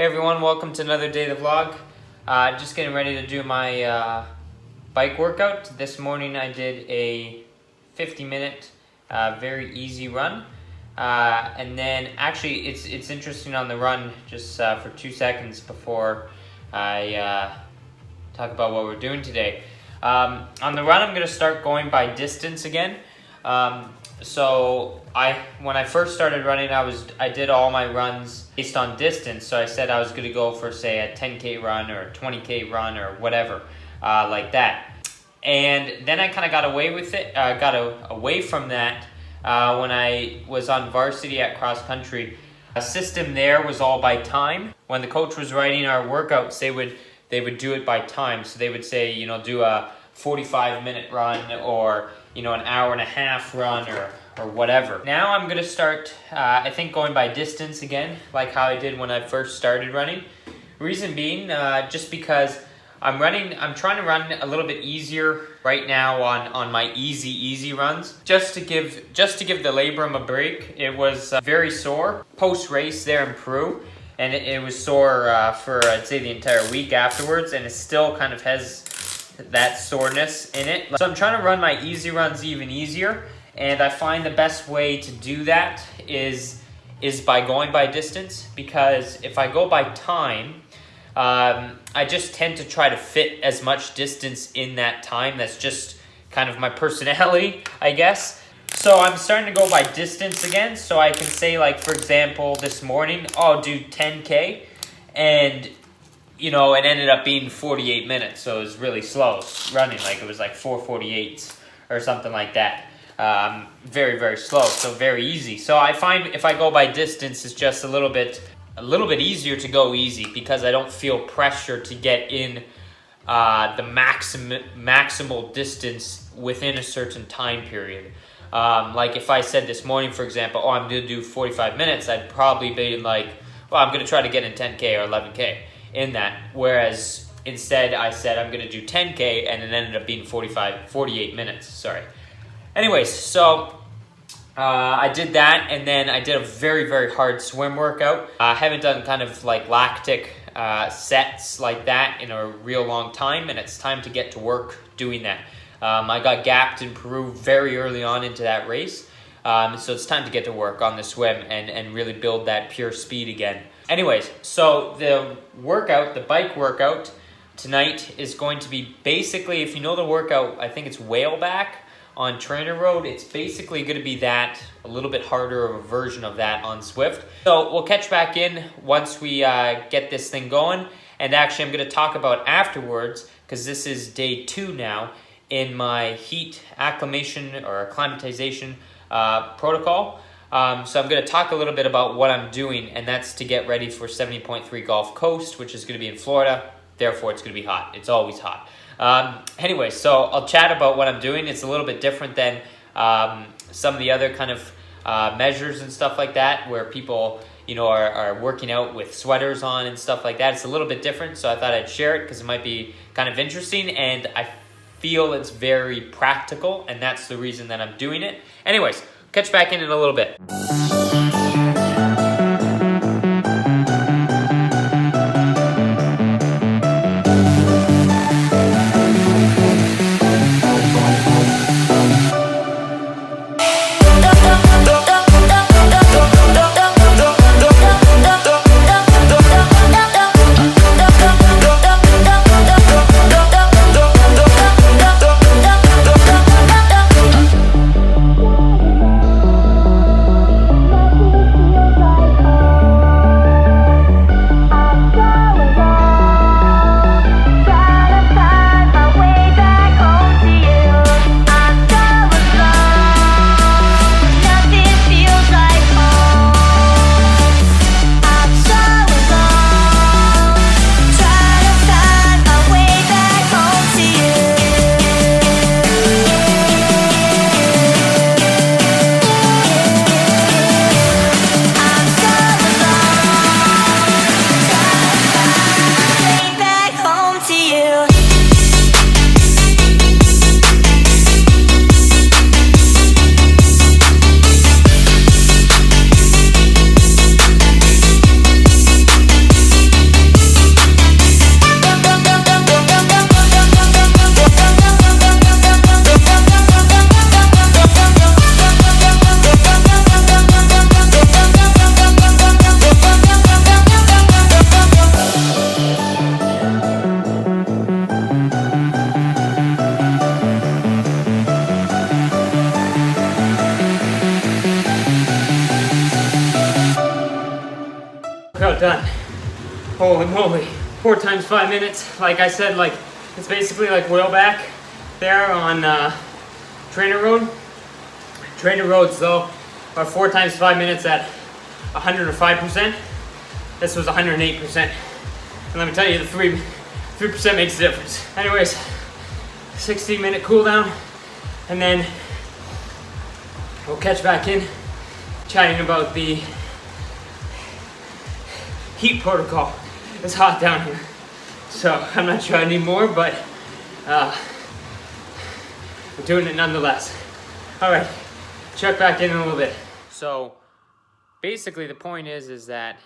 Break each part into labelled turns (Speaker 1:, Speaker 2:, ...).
Speaker 1: Hey everyone, welcome to another day of the vlog. Just getting ready to do my bike workout. This morning I did a 50-minute very easy run. And then actually it's interesting on the run, just for 2 seconds before I talk about what we're doing today. On the run I'm going to start going by distance again. So when I first started running, I did all my runs based on distance. So I said I was going to go for, say, a 10K run or a 20K run or whatever, like that. And then I kind of got away with it. Away from that when I was on varsity at cross country. A system there was all by time. When the coach was writing our workouts, they would do it by time. So they would say, do a 45-minute run or an hour and a half run or whatever. Now I'm gonna start, I think, going by distance again, like how I did when I first started running. Reason being, just because I'm trying to run a little bit easier right now on my easy runs. Just to give the labrum a break. It was very sore post-race there in Peru, and it was sore for, I'd say, the entire week afterwards, and it still kind of has that soreness in it. So I'm trying to run my easy runs even easier, and I find the best way to do that is by going by distance, because if I go by time, I just tend to try to fit as much distance in that time. That's just kind of my personality, I guess. So I'm starting to go by distance again, so I can say, like, for example, this morning, I'll do 10K, and it ended up being 48 minutes, so it was really slow running. Like, it was like 4:48 or something like that. Very, very slow, so very easy. So I find if I go by distance, it's just a little bit easier to go easy, because I don't feel pressure to get in the maximal distance within a certain time period. Like if I said this morning, for example, I'm going to do 45 minutes, I'd probably be like, well, I'm going to try to get in 10K or 11K. In that, whereas instead I said I'm going to do 10K, and it ended up being 48 minutes, sorry. Anyways, so I did that, and then I did a very, very hard swim workout. I haven't done kind of like lactic sets like that in a real long time, and it's time to get to work doing that. I got gapped in Peru very early on into that race, so it's time to get to work on the swim and really build that pure speed again. Anyways, so the bike workout tonight is going to be basically, if you know the workout, I think it's whaleback on Trainer Road. It's basically going to be that, a little bit harder of a version of that on Swift. So we'll catch back in once we get this thing going. And actually, I'm going to talk about afterwards, because this is day 2 now in my heat acclimatization protocol. So I'm going to talk a little bit about what I'm doing, and that's to get ready for 70.3 Gulf Coast, which is going to be in Florida. Therefore, it's going to be hot. It's always hot. Anyway, so I'll chat about what I'm doing. It's a little bit different than some of the other kind of measures and stuff like that, where people are working out with sweaters on and stuff like that. It's a little bit different, so I thought I'd share it because it might be kind of interesting, and I feel it's very practical, and that's the reason that I'm doing it. Anyways, catch back in a little bit. Holy moly, 4 times 5 minutes. Like I said, like it's basically like wheelback there on Trainer Road. Trainer Roads though are 4 times 5 minutes at 105%. This was 108%. And let me tell you, the 3% makes a difference. Anyways, 60-minute cool down, and then we'll catch back in chatting about the heat protocol. It's hot down here, so I'm not sure I need more, but we're doing it nonetheless. All right, check back in a little bit. So basically the point is that,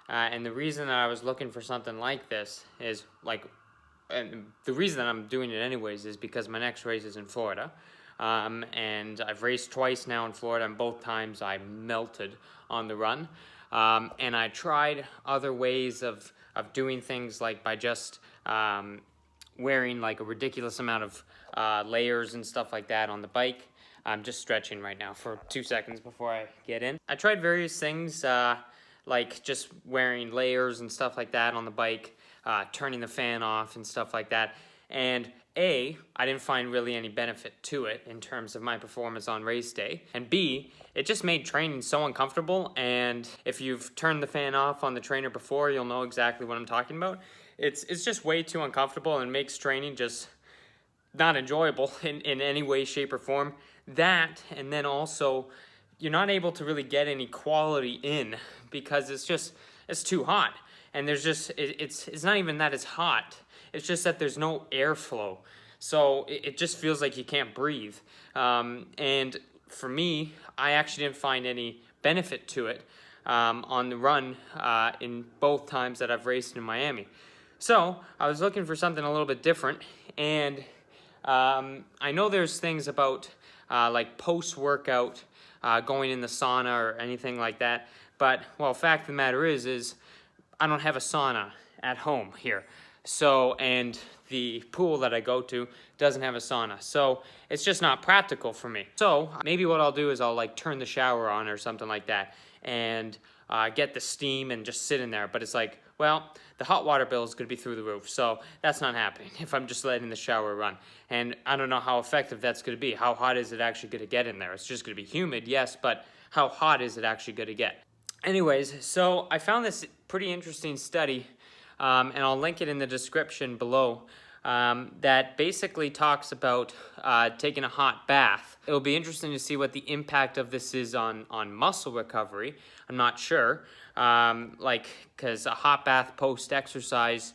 Speaker 1: and the reason that I was looking for something like this is like, and the reason that I'm doing it anyways is because my next race is in Florida. And I've raced twice now in Florida, and both times I melted on the run. And I tried other ways of doing things, like by just wearing like a ridiculous amount of layers and stuff like that on the bike. I'm just stretching right now for 2 seconds before I get in. I tried various things, like just wearing layers and stuff like that on the bike, turning the fan off and stuff like that. And A, I didn't find really any benefit to it in terms of my performance on race day. And B, it just made training so uncomfortable. And if you've turned the fan off on the trainer before, you'll know exactly what I'm talking about. It's just way too uncomfortable and makes training just not enjoyable in any way, shape, or form. That, and then also, you're not able to really get any quality in because it's too hot. And there's just, it's not even that it's hot. It's just that there's no airflow. So it just feels like you can't breathe. And for me, I actually didn't find any benefit to it on the run in both times that I've raced in Miami. So I was looking for something a little bit different. And I know there's things about like post-workout, going in the sauna or anything like that. But, well, fact of the matter is I don't have a sauna at home here. So, and the pool that I go to doesn't have a sauna. So it's just not practical for me. So maybe what I'll do is I'll like turn the shower on or something like that and get the steam and just sit in there. But it's like, well, the hot water bill is going to be through the roof. So that's not happening if I'm just letting the shower run. And I don't know how effective that's going to be. How hot is it actually going to get in there? It's just going to be humid, yes, but how hot is it actually going to get? Anyways, so I found this pretty interesting study, and I'll link it in the description below, that basically talks about taking a hot bath. It'll be interesting to see what the impact of this is on muscle recovery. I'm not sure, because a hot bath post-exercise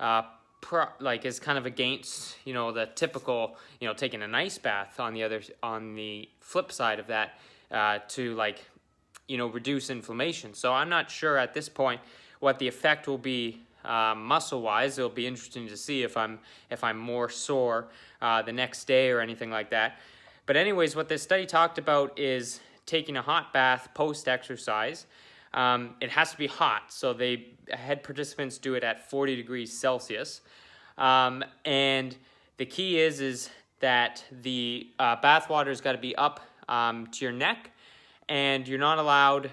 Speaker 1: is kind of against, the typical, taking an ice bath on the flip side of that, to reduce inflammation. So I'm not sure at this point what the effect will be muscle-wise. It'll be interesting to see if I'm more sore the next day or anything like that. But anyways, what this study talked about is taking a hot bath post-exercise. It has to be hot, so they had participants do it at 40 degrees Celsius. And the key is that the bath water has got to be up to your neck, and you're not allowed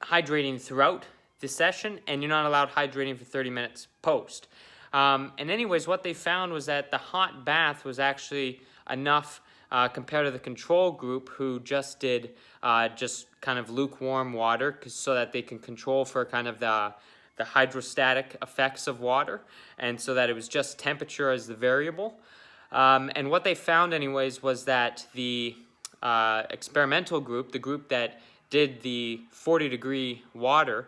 Speaker 1: hydrating throughout the session, and you're not allowed hydrating for 30 minutes post. And anyways, what they found was that the hot bath was actually enough compared to the control group, who just did just kind of lukewarm water, so that they can control for kind of the hydrostatic effects of water, and so that it was just temperature as the variable. And what they found anyways was that the experimental group, the group that did the 40-degree water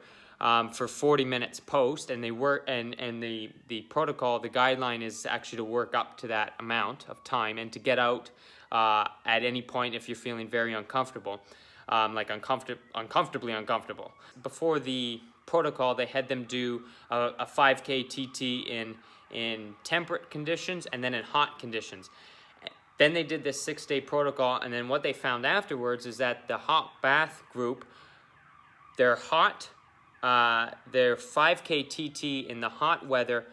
Speaker 1: for 40 minutes post, and they work, and the protocol, the guideline is actually to work up to that amount of time and to get out at any point if you're feeling very uncomfortable, uncomfortably uncomfortable. Before the protocol, they had them do a 5K TT in temperate conditions and then in hot conditions. Then they did this 6-day protocol, and then what they found afterwards is that the hot bath group, their 5K TT in the hot weather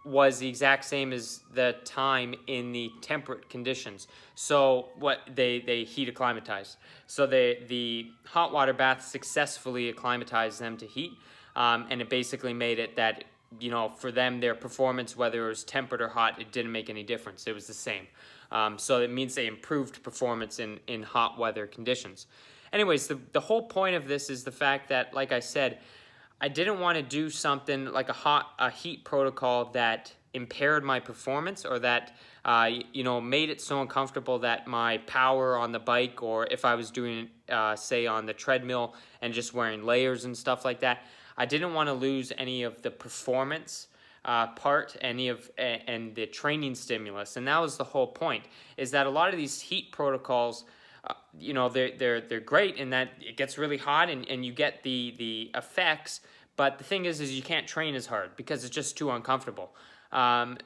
Speaker 1: was the exact same as the time in the temperate conditions. So what they heat acclimatized. So the hot water bath successfully acclimatized them to heat. and it basically made it that, you know, for them, their performance, whether it was tempered or hot, it didn't make any difference. It was the same. So it means they improved performance in hot weather conditions. Anyways, the whole point of this is the fact that, like I said, I didn't want to do something like a heat protocol that impaired my performance, or that you know, made it so uncomfortable that my power on the bike, or if I was doing say on the treadmill and just wearing layers and stuff like that, I didn't want to lose any of the performance part, and the training stimulus. And that was the whole point, is that a lot of these heat protocols, you know, they're great in that it gets really hot and you get the effects, but the thing is you can't train as hard because it's just too uncomfortable.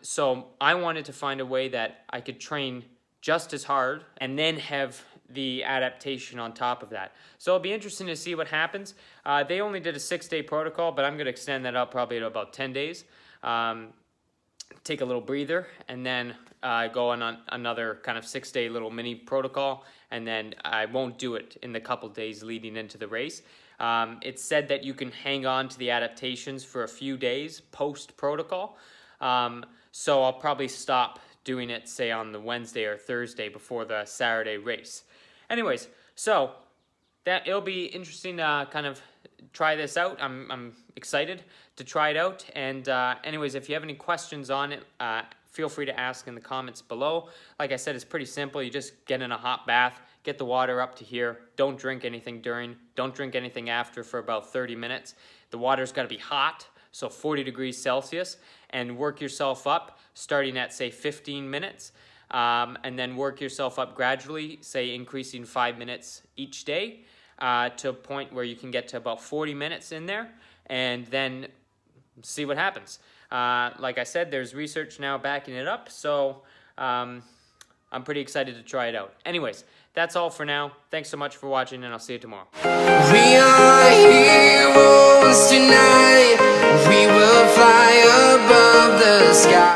Speaker 1: So I wanted to find a way that I could train just as hard and then have the adaptation on top of that. So it'll be interesting to see what happens. They only did a 6-day protocol, but I'm going to extend that up probably to about 10 days. Take a little breather, and then go on another kind of 6-day little mini protocol, and then I won't do it in the couple days leading into the race. It's said that you can hang on to the adaptations for a few days post-protocol. So I'll probably stop doing it, say, on the Wednesday or Thursday before the Saturday race. Anyways, so that it'll be interesting to kind of try this out. I'm excited to try it out. And anyways, if you have any questions on it, feel free to ask in the comments below. Like I said, it's pretty simple. You just get in a hot bath, get the water up to here. Don't drink anything during, don't drink anything after for about 30 minutes. The water's got to be hot, so 40 degrees Celsius, and work yourself up starting at, say, 15 minutes. And then work yourself up gradually, say increasing 5 minutes each day to a point where you can get to about 40 minutes in there, and then see what happens. Like I said, there's research now backing it up, so I'm pretty excited to try it out. Anyways, that's all for now. Thanks so much for watching, and I'll see you tomorrow.
Speaker 2: We are heroes tonight. We will fly above the sky.